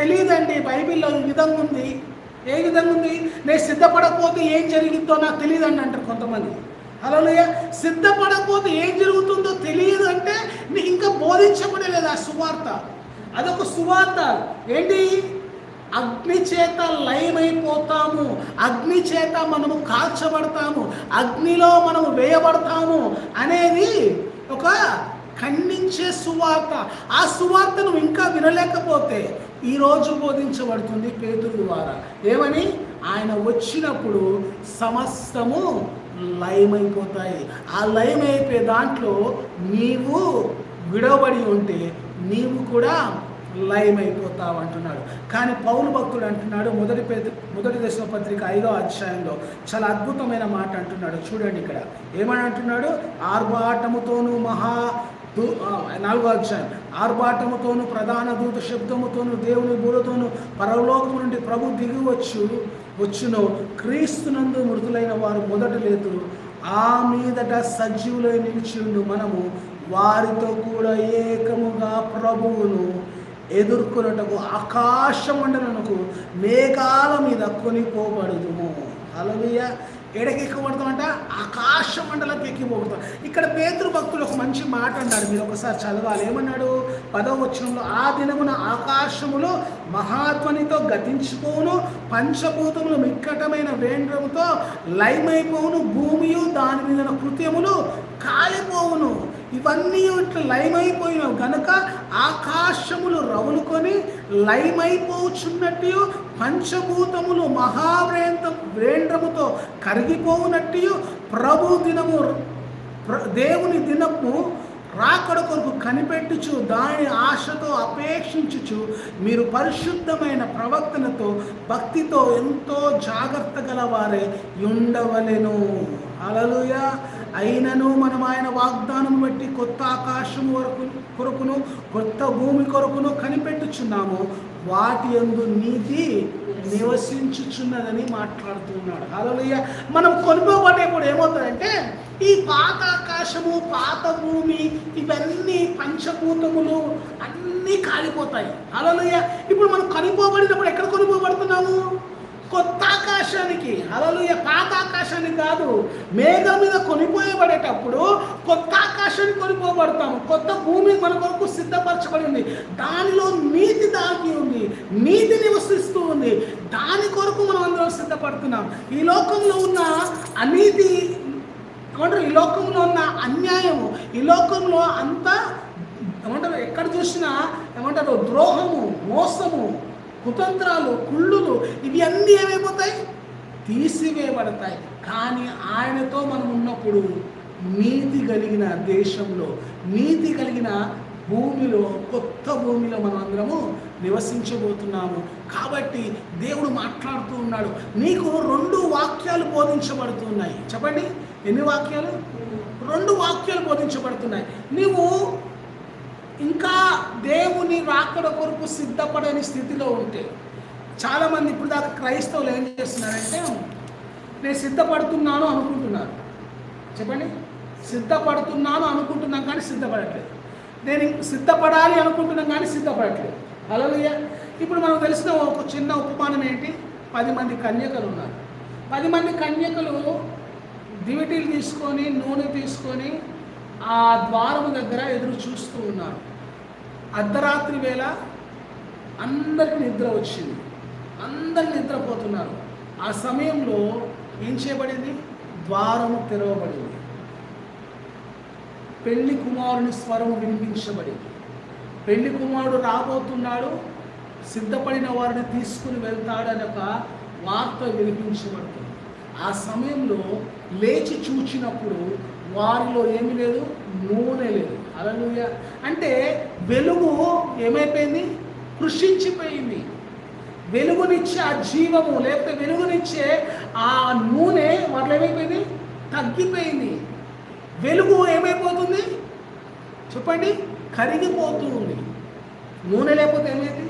తెలియదండి, బైబిల్లో ఈ విధంగా ఉంది. ఏ విధంగా ఉంది? నేను సిద్ధపడకపోతే ఏం జరిగిందో నాకు తెలియదండి అంటారు కొంతమంది. హల్లెలూయా. సిద్ధపడకపోతే ఏం జరుగుతుందో తెలియదు అంటే నీకు ఇంకా బోధించబడలేదు ఆ సువార్త. అదొక సువార్త. ఏంటి? అగ్ని చేత లయమైపోతాము, అగ్ని చేత మనము కాల్చబడతాము, అగ్నిలో మనము వేయబడతాము అనేది ఒక ఖండించే సువార్త. ఆ సువార్తను ఇంకా వినలేకపోతే ఈరోజు బోధించబడుతుంది పేతురు ద్వారా. ఏమని? ఆయన వచ్చినప్పుడు సమస్తము లయమైపోతాయి. ఆ లయమైపోయే దాంట్లో నీవు విడవబడి ఉంటే నీవు కూడా లయమైపోతావు అంటున్నాడు. కానీ పౌలు భక్తుడు అంటున్నాడు, 1 దశలో పత్రిక 5వ అధ్యాయంలో చాలా అద్భుతమైన మాట అంటున్నాడు. చూడండి ఇక్కడ ఏమని అంటున్నాడు? ఆర్భాటముతోను 4వ అధ్యాయం, ఆర్భాటముతోను ప్రధాన దూత శబ్దముతోను దేవుని బూరతోను పరలోకము నుండి ప్రభు దిగి వచ్చును. క్రీస్తునందు మృతులైన వారు మొదట లేతురు, ఆ మీదట సజీవులై నిలిచిండు. మనము వారితో కూడా ఏకముగా ప్రభువును ఎదుర్కొనుటకు ఆకాశ మండలమునకు మేఘాల మీద కొనిపోబడుదుము. హల్లెలూయా. ఎక్కబడతామంట? ఆకాశ మండలంకి ఎక్కిపోతాం. ఇక్కడ పేతురు భక్తుడు ఒక మంచి మాట అన్నాడు, మీరు ఒకసారి చదవాలి. ఏమన్నాడు? 10వ వచనంలో, ఆ దినమున ఆకాశములో మహాధ్వనితో గతించిపోవును, పంచభూతములు మిక్కటమైన వేంద్రముతో లయమైపోవును, భూమియు దాని మీద కృత్యములు కాలిపోవును. ఇవన్నీ ఇట్లా లయమైపోయినావు గనుక ఆకాశములు రవులుకొని లయమైపోచున్నట్టు, పంచభూతములు మహావేంద్రముతో కరిగిపోవునట్టు, ప్రభు దినము దేవుని దినము రాకడ కొరకు కనిపెట్టుచు దాని ఆశతో అపేక్షించుచు మీరు పరిశుద్ధమైన ప్రవర్తనతో భక్తితో ఎంతో జాగ్రత్త గలవారే ఉండవలెను. హల్లెలూయా. అయినను మనం ఆయన వాగ్దానం బట్టి కొత్త ఆకాశం కొరకును కొత్త భూమి కొరకును కనిపెట్టుచున్నాము. వాటి యందు నీతి నివసించుచున్నదని మాట్లాడుతున్నాడు. హల్లెలూయా. మనం కొనుక్కోబడేప్పుడు ఏమవుతుందంటే ఈ పాత ఆకాశము, పాత భూమి, ఇవన్నీ పంచభూతములు అన్నీ కాలిపోతాయి. హల్లెలూయా. ఇప్పుడు మనం కొనుక్కోబడినప్పుడు ఎక్కడ కొనుక్కోబడుతున్నాము? కొత్త ఆకాశానికి. హల్లెలూయా. పాత ఆకాశానికి కాదు. మేఘం మీద కొనిపోయబడేటప్పుడు కొత్త ఆకాశానికి కొనిపోబడతాము. కొత్త భూమి మన కొరకు సిద్ధపరచబడి ఉంది. దానిలో నీతి దాగి ఉంది, నీతి నివసిస్తూ ఉంది. దాని కొరకు మనం అందరం సిద్ధపడుతున్నాం. ఈ లోకంలో ఉన్న అనీతి ఏమంటారు, ఈ లోకంలో ఉన్న అన్యాయము, ఈ లోకంలో అంతా ఏమంటారు, ఎక్కడ చూసినా ఏమంటారు, ద్రోహము, మోసము, కుతంత్రాలు, కుళ్ళులు, ఇవి అన్నీ ఏమైపోతాయి? తీసివేయబడతాయి. కానీ ఆయనతో మనం ఉన్నప్పుడు నీతి కలిగిన దేశంలో, నీతి కలిగిన భూమిలో, కొత్త భూమిలో మనం అందరము నివసించబోతున్నాము. కాబట్టి దేవుడు మాట్లాడుతూ ఉన్నాడు. నీకు 2 వాక్యాలు బోధించబడుతున్నాయి. చెప్పండి, ఎన్ని వాక్యాలు? 2 వాక్యాలు బోధించబడుతున్నాయి. నీవు ఇంకా దేవుని రాకడ కొరకు సిద్ధపడని స్థితిలో ఉంటే, చాలామంది ఇప్పుడు దాకా క్రైస్తవులు ఏం చేస్తున్నారంటే, నేను సిద్ధపడుతున్నాను అనుకుంటున్నారు. చెప్పండి, సిద్ధపడుతున్నాను అనుకుంటున్నాం కానీ సిద్ధపడట్లేదు. నేను సిద్ధపడాలి అనుకుంటున్నాం కానీ సిద్ధపడట్లేదు. హల్లెలూయా. ఇప్పుడు మనకు తెలిసిన ఒక చిన్న ఉపమానం ఏంటి? 10 మంది కన్యకలు ఉన్నారు. 10 మంది కన్యకలు దివిటీలు తీసుకొని, నూనె తీసుకొని ఆ ద్వారము దగ్గర ఎదురు చూస్తూ ఉన్నారు. అర్ధరాత్రి వేళ అందరికి నిద్ర వచ్చింది, అందరు నిద్రపోతున్నారు. ఆ సమయంలో ఏం చేయబడింది? ద్వారము తెరవబడింది. పెళ్లి కుమారుని స్వరము వినిపించబడింది. పెళ్లి కుమారుడు రాబోతున్నాడు, సిద్ధపడిన వారిని తీసుకుని వెళ్తాడు అనే ఒక వార్త వినిపించబడుతుంది. ఆ సమయంలో లేచి చూచినప్పుడు వారిలో ఏమీ లేదు, నూనె లేదు. హల్లెలూయా. అంటే వెలుగు ఏమైపోయింది? కృషించిపోయింది. వెలుగునిచ్చే ఆ జీవము, లేకపోతే వెలుగునిచ్చే ఆ నూనె వారిలో ఏమైపోయింది? తగ్గిపోయింది. వెలుగు ఏమైపోతుంది? చెప్పండి, కరిగిపోతూ ఉంది. నూనె లేకపోతే ఏమైంది?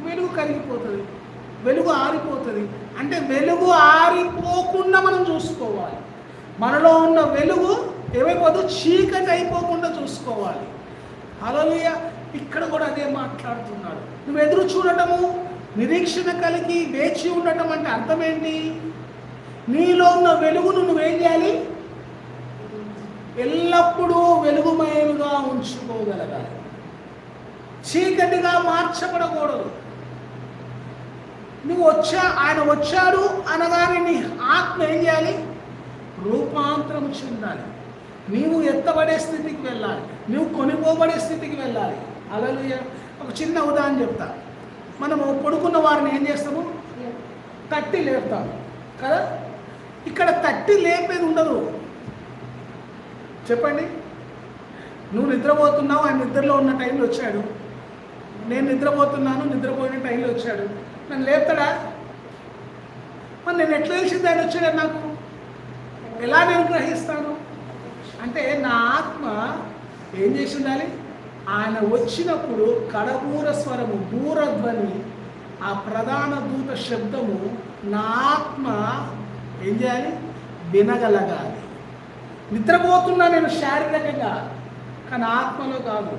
వెలుగు కరిగిపోతుంది, వెలుగు ఆరిపోతుంది. అంటే వెలుగు ఆరిపోకుండా మనం చూసుకోవాలి. మనలో ఉన్న వెలుగు ఏమైపోదు? చీకటి అయిపోకుండా చూసుకోవాలి. హల్లెలూయా. ఇక్కడ కూడా అదే మాట్లాడుతున్నాడు. నువ్వు ఎదురు చూడటము, నిరీక్షణ కలిగి వేచి ఉండటం అంటే అర్థం ఏంటి? నీలో ఉన్న వెలుగును నువ్వేం చేయాలి? ఎల్లప్పుడూ వెలుగుమయముగా ఉంచుకోగలగాలి. చీకటిగా మార్చబడకూడదు. నువ్వు ఆయన వచ్చాడు అనగానే నీ ఆత్మ ఏం చేయాలి? రూపాంతరం చెందాలి. నీవు ఎత్తబడే స్థితికి వెళ్ళాలి, నువ్వు కొనిపోబడే స్థితికి వెళ్ళాలి. హల్లెలూయా. ఒక చిన్న ఉదాహరణ చెప్తా. మనము పడుకున్న వారిని ఏం చేస్తాము? తట్టి లేపుతాము కదా. ఇక్కడ తట్టి లేపేది ఉండదు. చెప్పండి, నువ్వు నిద్రపోతున్నావు, ఆయన నిద్రలో ఉన్న టైంలో వచ్చాడు. నేను నిద్రపోతున్నాను, నిద్రపోయిన టైంలో వచ్చాడు. నన్ను లేపుతాడా? మరి నేను ఎట్లా తెలిసింది ఆయన వచ్చాడని? నాకు ఎలా నేను గ్రహిస్తాను? అంటే నా ఆత్మ ఏం చేసి ఉండాలి? ఆయన వచ్చినప్పుడు కడబూర స్వరము, దూరధ్వని, ఆ ప్రధాన దూత శబ్దము నా ఆత్మ ఏం చేయాలి? వినగలగాలి. నిద్రపోతున్నా నేను శారీరకంగా, కానీ ఆత్మలో కాదు.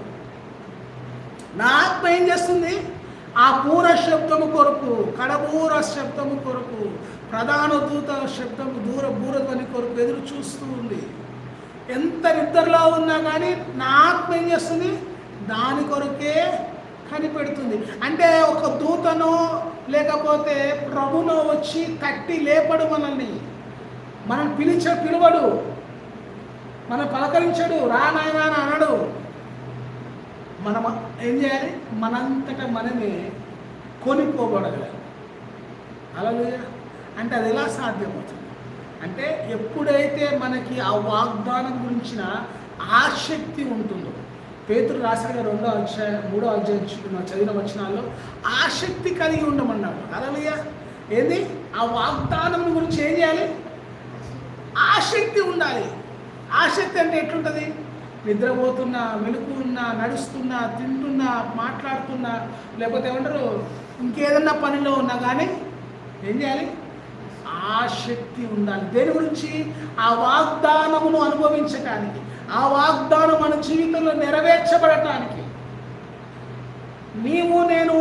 నా ఆత్మ ఏం చేస్తుంది? ఆ పూర శబ్దము కొరకు, కడబూర శబ్దము కొరకు, ప్రధాన దూత శబ్దము, బూరధ్వని కొరకు ఎదురు చూస్తూ ఉంది. ఎంత నిద్రలో ఉన్నా కానీ నా ఆత్మ ఏం చేస్తుంది? దాని కొరకే కనిపెడుతుంది. అంటే ఒక దూతనో లేకపోతే ప్రభునో వచ్చి తట్టి లేపడు మనల్ని, మనం పిలువడు, మనం పలకరించడు, రానాయనా అని అనడు. మనం ఏం చేయాలి? మనంతటా మనమే కొనిపోబడగలం. హల్లెలూయా. అంటే అది ఎలా సాధ్యమవుతుంది అంటే, ఎప్పుడైతే మనకి ఆ వాగ్దానం గురించిన ఆసక్తి ఉంటుందో, పేతురు రాసిన 2వ అధ్యాయం 3వ అధ్యాయం చదివిన వచనాల్లో ఆసక్తి కలిగి ఉండమన్నాడు. హల్లెలూయా. ఏంది? ఆ వాగ్దానం గురించి ఏం చేయాలి? ఆసక్తి ఉండాలి. ఆసక్తి అంటే ఎట్లుంటుంది? నిద్రపోతున్నా, మెలుకున్నా, నడుస్తున్నా, తింటున్నా, మాట్లాడుతున్నా, లేకపోతే ఏమంటారు ఇంకేదన్నా పనిలో ఉన్నా కానీ ఏం చేయాలి? ఆసక్తి ఉండాలి. దేని గురించి? ఆ వాగ్దానమును అనుభవించటానికి, ఆ వాగ్దానం మన జీవితంలో నెరవేర్చబడటానికి. నీవు నేను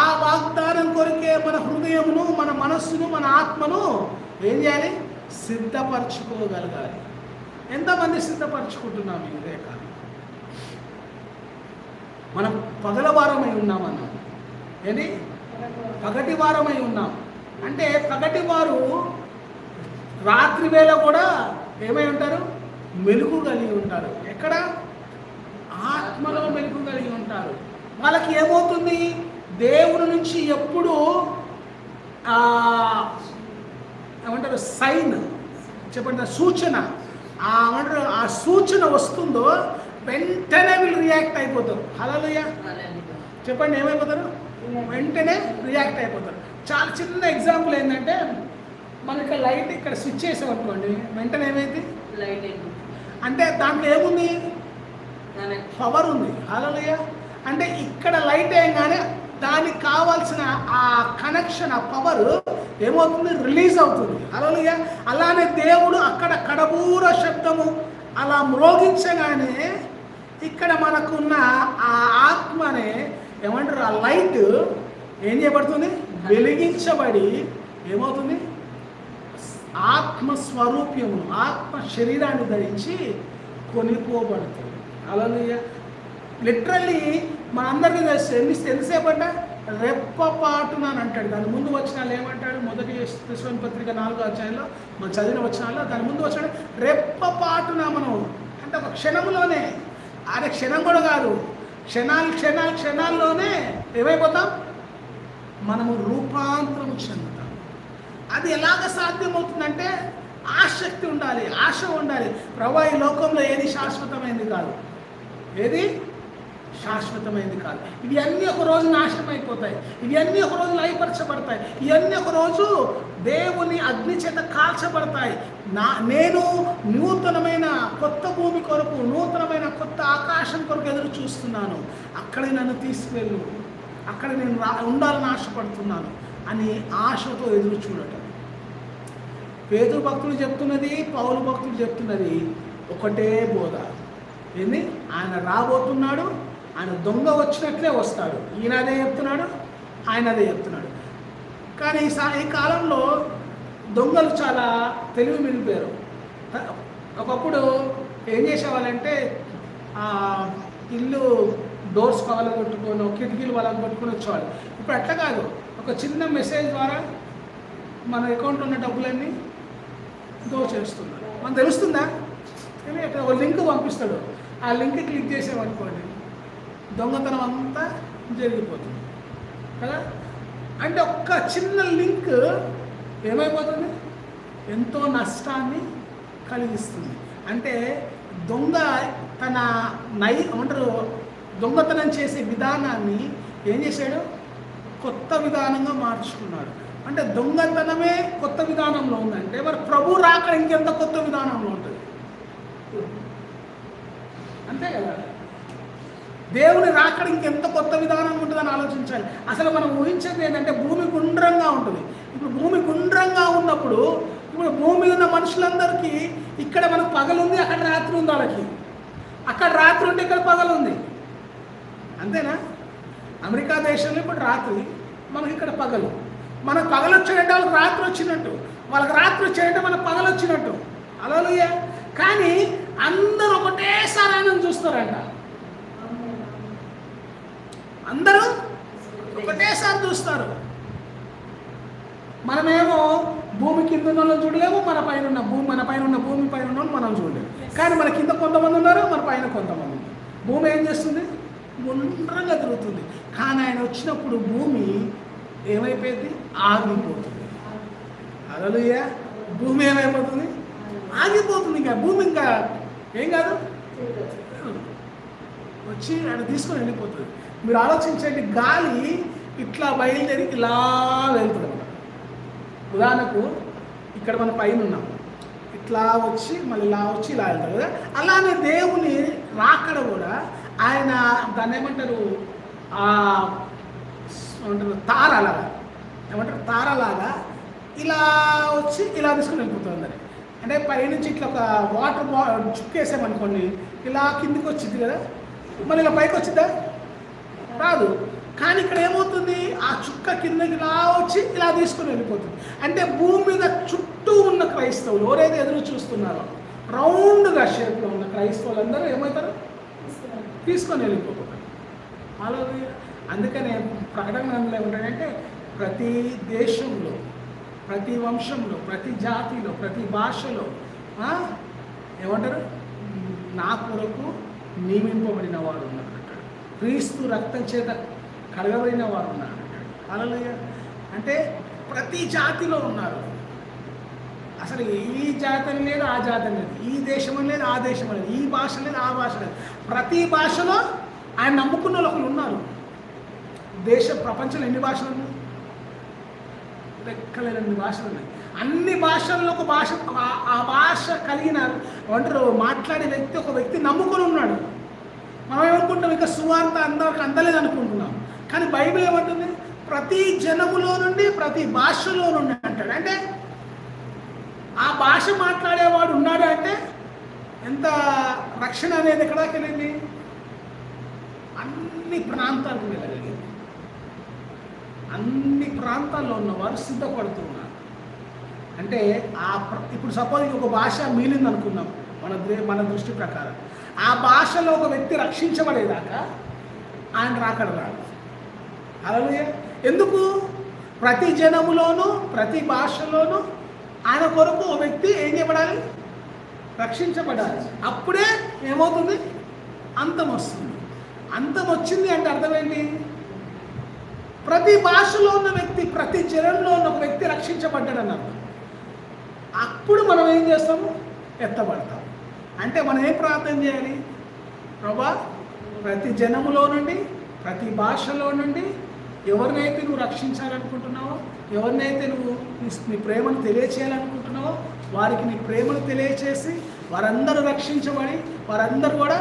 ఆ వాగ్దానం కొరికే మన హృదయమును, మన మనస్సును, మన ఆత్మను ఏం చేయాలి? సిద్ధపరచుకోగలగాలి. ఎంతమంది సిద్ధపరచుకుంటున్నాం? ఇదే కాదు, మనం పగలవారమై ఉన్నామన్నాం. ఏది? పగటి వారమై ఉన్నాం. అంటే పగటి వారు రాత్రి వేళ కూడా ఏమై ఉంటారు? మెలుగు కలిగి ఉంటారు. ఎక్కడ? ఆత్మలో మెలుగు కలిగి ఉంటారు. వాళ్ళకి ఏమవుతుంది? దేవుని నుంచి ఎప్పుడు ఏమంటారు? సైన్ చెప్పండి, సూచన. ఏమంటారు? ఆ సూచన వస్తుందో వెంటనే వీళ్ళు రియాక్ట్ అయిపోతారు. హల్లెలూయా చెప్పండి, ఏమైపోతారు? వెంటనే రియాక్ట్ అయిపోతారు. చాలా చిన్న ఎగ్జాంపుల్ ఏంటంటే, మనకి లైట్ ఇక్కడ స్విచ్ చేసాం అనుకోండి, వెంటనే ఏమైంది? అంటే దాంట్లో ఏముంది? పవర్ ఉంది. హల్లెలూయా. అంటే ఇక్కడ లైట్ వేయగానే దానికి కావాల్సిన ఆ కనెక్షన్, ఆ పవర్ ఏమవుతుంది? రిలీజ్ అవుతుంది. హల్లెలూయా. అలానే దేవుడు అక్కడ కడబూర శబ్దము అలా మ్రోగించగానే ఇక్కడ మనకున్న ఆ ఆత్మనే ఏమంటారు? ఆ లైట్ ఏం చేయబడుతుంది? వెలిగించబడి ఏమవుతుంది? ఆత్మస్వరూప్యము, ఆత్మ శరీరాన్ని ధరించి కొనిపోబడుతుంది. హల్లెలూయా. లిటరల్లీ మనందరికీ తెలుసు. ఎంతసేపు అంటే రెప్పపాటున అని అంటాడు. దాని ముందు వచనాలు ఏమంటాడు? మొదటి తెస్సలోనికీయుల పత్రిక 4వ అధ్యాయంలో మనం చదివిన వచనాల్లో దాని ముందు వచ్చాడు రెప్పపాటున. మనం అంటే ఒక క్షణంలోనే, అరే క్షణం కూడా కాదు, క్షణాల్లోనే ఏమైపోతాం? మనము రూపాంతరము చెందుతాం. అది ఎలాగ సాధ్యమవుతుందంటే ఆసక్తి ఉండాలి, ఆశ ఉండాలి. ప్రభువా, ఈ లోకంలో ఏది శాశ్వతమైంది కాదు, ఏది శాశ్వతమైంది కాదు. ఇవి అన్నీ ఒక రోజు నాశనం అయిపోతాయి. ఇవి అన్నీ ఒక రోజు లయపరచబడతాయి. ఇవన్నీ ఒక రోజు దేవుని అగ్ని చేత కాల్చబడతాయి. నేను నూతనమైన కొత్త భూమి కొరకు, నూతనమైన కొత్త ఆకాశం కొరకు ఎదురు చూస్తున్నాను. అక్కడే నన్ను తీసుకెళ్ళు, అక్కడ నేను ఉండాలని ఆశపడుతున్నాను అని ఆశతో ఎదురు చూడటం. పేతురు భక్తులు చెప్తున్నది, పౌలు భక్తులు చెప్తున్నది ఒకటే బోధ. ఏంది? ఆయన రాబోతున్నాడు, ఆయన దొంగ వచ్చినట్లే వస్తాడు. ఈయన అదే చెప్తున్నాడు, ఆయన అదే చెప్తున్నాడు. కానీ ఈ కాలంలో దొంగలు చాలా తెలివి మిగిలిపోయారు. ఒకప్పుడు ఏం చేసేవాళ్ళంటే ఇల్లు డోర్స్ పగలగొట్టుకొని, కిటికీలు పగలగొట్టుకొని వచ్చేవాళ్ళు. ఇప్పుడు అట్లా కాదు, ఒక చిన్న మెసేజ్ ద్వారా మన అకౌంట్లో ఉన్న డబ్బులన్నీ దోచేస్తున్నారు. మనకు తెలుస్తుందా? ఒక లింక్ పంపిస్తాడు, ఆ లింక్ క్లిక్ చేసామనుకోండి దొంగతనం అంతా జరిగిపోతుంది కదా. అంటే ఒక్క చిన్న లింక్ ఏమైపోతుంది? ఎంతో నష్టాన్ని కలిగిస్తుంది. అంటే దొంగ తన ఏమంటారు దొంగతనం చేసే విధానాన్ని ఏం చేశాడు? కొత్త విధానంగా మార్చుకున్నాడు. అంటే దొంగతనమే కొత్త విధానంలో ఉందంటే మరి ప్రభు రాక ఇంకెంత కొత్త విధానంలో ఉంటుంది? అంతే కదా. దేవుని రాకడ ఇంకెంత కొత్త విధానం ఉంటుందని ఆలోచించాలి. అసలు మనం ఊహించేది ఏంటంటే భూమి గుండ్రంగా ఉంటుంది. ఇప్పుడు భూమి గుండ్రంగా ఉన్నప్పుడు ఇప్పుడు భూమి ఉన్న మనుషులందరికీ ఇక్కడ మనకు పగలుంది, అక్కడ రాత్రి ఉంది. వాళ్ళకి అక్కడ రాత్రి ఉంటే ఇక్కడ పగలుంది. అంతేనా? అమెరికా దేశంలో ఇప్పుడు రాత్రి, మనకి ఇక్కడ పగలు. మనకు పగలు వచ్చాడంటే వాళ్ళకి రాత్రి వచ్చినట్టు, వాళ్ళకి రాత్రి వచ్చాడంటే మనకు పగలు వచ్చినట్టు. హల్లెలూయా. కానీ అందరూ ఒకటేసారి ఆయన చూస్తారంట. అందరూ ఒకటేసారి చూస్తారు. మనమేమో భూమి కింద ఉన్న వాళ్ళని చూడలేము, మన పైన ఉన్న భూమి పైన ఉన్న మనం చూడలేము. కానీ మన కింద కొంతమంది ఉన్నారు, మన పైన కొంతమంది ఉన్నారు. భూమి ఏం చేస్తుంది? గుండ్రంగా తిరుగుతుంది. కానీ ఆయన వచ్చినప్పుడు భూమి ఏమైపోయింది? ఆగిపోతుంది. హల్లెలూయా. భూమి ఏమైపోతుంది? ఆగిపోతుంది. ఇంకా భూమి ఇంకా ఏం కాదు, వచ్చి ఆయన తీసుకొని వెళ్ళిపోతుంది. మీరు ఆలోచించండి, గాలి ఇట్లా బయలుదేరి ఇలా వెళ్తుంది అన్నమాట. ఉదాహరణకు ఇక్కడ మన పైన ఉన్నాం, ఇట్లా వచ్చి మళ్ళీ ఇలా వచ్చి ఇలా వెళ్తారు కదా. అలానే దేవుని రాకడ కూడా ఆయన దాన్ని ఏమంటారు, ఏమంటారు తారలాగా, ఏమంటారు తారలాగా ఇలా వచ్చి ఇలా తీసుకుని వెళ్ళిపోతుంది. అంటే పైనుంచి ఇట్లా ఒక వాటర్ చుక్కేసామనుకోండి, ఇలా కిందికి వచ్చింది కదా, మళ్ళీ ఇలా పైకి వచ్చిద్దా? రాదు. కానీ ఇక్కడ ఏమవుతుంది, ఆ చుక్క కిందకి ఇలా వచ్చి ఇలా తీసుకుని వెళ్ళిపోతుంది. అంటే భూమి మీద చుట్టూ ఉన్న క్రైస్తవులు ఎవరైతే ఎదురు చూస్తున్నారో రౌండ్గా షేప్లో ఉన్న క్రైస్తవులు అందరూ ఏమవుతారు, తీసుకొని వెళ్ళిపోతారు. అలా అందుకనే ప్రకటన గ్రంథంలో ఏమంటాడంటే ప్రతి దేశంలో, ప్రతి వంశంలో, ప్రతి జాతిలో, ప్రతి భాషలో ఏమంటారు, నా కొరకు నియమింపబడిన వారు ఉన్నారు అంటాడు. క్రీస్తు రక్తం చేత కడగబడిన వారు ఉన్నారు అంటాడు. హల్లెలూయా. అంటే ప్రతి జాతిలో ఉన్నారు. అసలు ఈ జాతి అని లేదు, ఆ జాతి అని లేదు, ఈ దేశం అని లేదు, ఆ దేశం అనేది, ఈ భాష లేదు, ఆ భాష లేదు. ప్రతి భాషలో ఆయన నమ్ముకున్న వాళ్ళు ఉన్నారు. ప్రపంచంలో ఎన్ని భాషలు ఉన్నాయి? లెక్కలేనన్ని భాషలు ఉన్నాయి. అన్ని భాషల్లో ఒక భాష, ఆ భాష కలిగిన అంటారు మాట్లాడే వ్యక్తి, ఒక వ్యక్తి నమ్ముకొని ఉన్నాడు. మనం ఏమనుకుంటాం, ఇంకా సువార్త అందరికి అందలేదు అనుకుంటున్నాం. కానీ బైబిల్ ఏమంటుంది, ప్రతి జనములో నుండి, ప్రతి భాషలో నుండి అంటాడు. అంటే ఆ భాష మాట్లాడేవాడు ఉన్నాడు అంటే ఎంత రక్షణ అనేది ఎక్కడికి వెళ్ళింది, అన్ని ప్రాంతాలకు వెళ్ళగలిగింది. అన్ని ప్రాంతాల్లో ఉన్నవారు సిద్ధపడుతున్నారు. అంటే ఇప్పుడు సపోజ్ ఒక భాష మిగిలింది అనుకున్నాం మన దృష్టి ప్రకారం, ఆ భాషలో ఒక వ్యక్తి రక్షించబడేదాకా ఆయన రాకడ రాడు. హల్లెలూయా. ఎందుకు? ప్రతి జనములోనూ, ప్రతి భాషలోనూ ఆయన కొరకు ఒక వ్యక్తి ఏం చేయబడాలి, రక్షించబడాలి. అప్పుడే ఏమవుతుంది, అంతం వస్తుంది. అంతం వచ్చింది అంటే అర్థం ఏంటి, ప్రతి భాషలో ఉన్న వ్యక్తి, ప్రతి జనంలో ఉన్న ఒక వ్యక్తి రక్షించబడ్డాడని అర్థం. అప్పుడు మనం ఏం చేస్తాము, ఎత్తబడతాం. అంటే మనం ఏం ప్రార్థన చేయాలి, ప్రభా ప్రతి జనములో నుండి, ప్రతి భాషలో నుండి ఎవరినైతే నువ్వు రక్షించాలనుకుంటున్నావో, ఎవరినైతే నువ్వు నీ ప్రేమను తెలియచేయాలనుకుంటున్నావో వారికి నీ ప్రేమను తెలియచేసి వారందరూ రక్షించబడి వారందరూ కూడా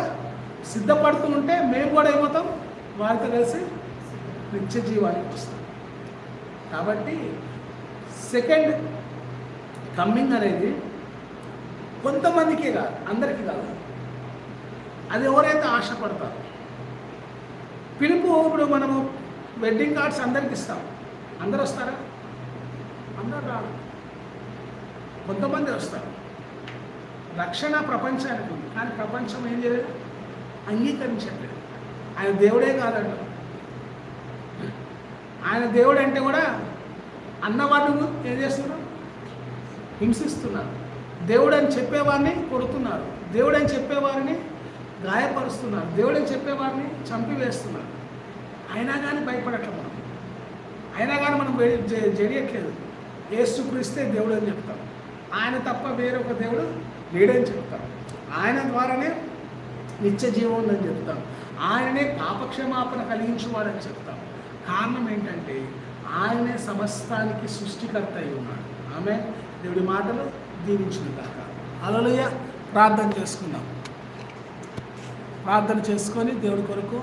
సిద్ధపడుతుంటే మేము కూడా ఏమవుతాం, వారితో కలిసి నిత్య జీవానికి వస్తాం. కాబట్టి సెకండ్ కమ్మింగ్ అనేది కొంతమందికే కాదు, అందరికీ కాదు. అది ఎవరైతే ఆశపడతారో. పిలుపు ఇప్పుడు మనము వెడ్డింగ్ కార్డ్స్ అందరికి ఇస్తాం, అందరు వస్తారా? అందరు రాదు, కొంతమంది వస్తారు. రక్షణ ప్రపంచానికి ఉంది, కానీ ప్రపంచం ఏం చేయలేదు, అంగీకరించట్లేదు. ఆయన దేవుడే కాదంట. ఆయన దేవుడు అంటే కూడా అన్నవాడిని ఏం చేస్తున్నారు, హింసిస్తున్నారు. దేవుడు అని చెప్పేవారిని కొడుతున్నారు, దేవుడు అని చెప్పేవారిని గాయపరుస్తున్నారు, దేవుడు అని చెప్పేవారిని చంపివేస్తున్నారు. అయినా కానీ భయపడట్లేదు మనం, అయినా కానీ మనం జరియట్లేదు. యేసుక్రీస్తే దేవుడు అని చెప్తాం, ఆయన తప్ప వేరొక దేవుడు లేడని చెప్తాం, ఆయన ద్వారానే నిత్య జీవం ఉందని చెప్తాం, ఆయననే పాపక్షమాపణ కలిగించేవాడని చెప్తాం. కారణం ఏంటంటే ఆయనే సమస్తానికి సృష్టికర్త అయి ఉన్నాడు. ఆమె దేవుడి మాటలు దీవించిన కాక. హల్లెలూయా. ప్రార్థన చేసుకుందాం. ప్రార్థన చేసుకొని దేవుడి కొరకు